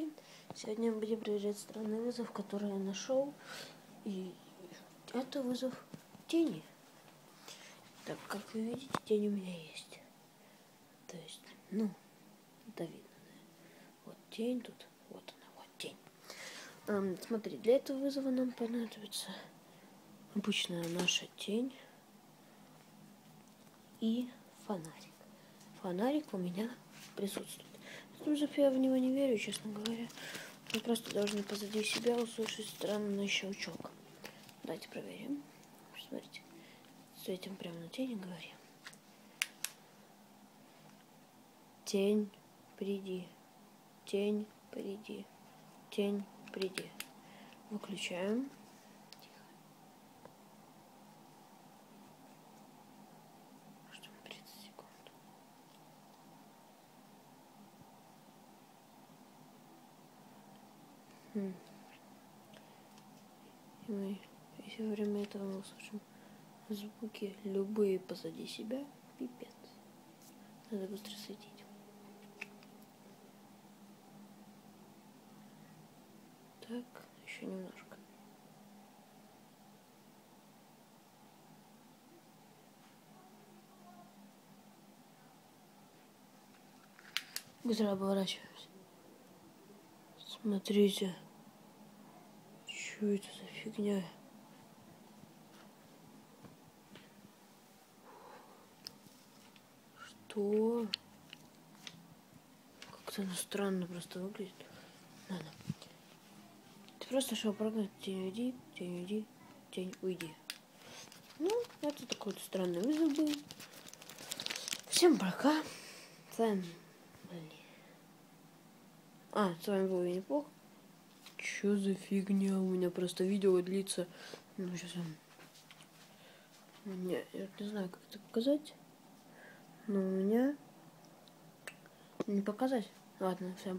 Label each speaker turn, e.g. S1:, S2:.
S1: Здравствуйте. Сегодня мы будем проверять странный вызов, который я нашел. И это вызов тени. Так, как вы видите, тень у меня есть. То есть, это видно, да? Вот тень тут, вот она, вот тень. Смотри, для этого вызова нам понадобится обычная наша тень и фонарик. Фонарик у меня присутствует. Вызов я в него не верю, честно говоря. Мы просто должны позади себя услышать странный щелчок. Давайте проверим. Смотрите. Светим прямо на тень и говорим. Тень, приди. Тень, приди. Тень, приди. Выключаем. Тихо. Ждем 30 секунд. И мы, если во время этого мы услышим звуки любые позади себя, пипец. Надо быстро светить. Так, еще немножко. Быстро оборачиваемся. Смотрите. Что это за фигня? Что? Как-то оно странно просто выглядит. Ладно. Ты просто шел прогнать. Тень уйди, тень уйди, тень уйди. Это такой вот странный вызов был. Всем пока. С вами... с вами был Винни-Пух. Чё за фигня? У меня просто видео длится. Сейчас я не знаю, как это показать. Но у меня не показать. Ладно, всем пока.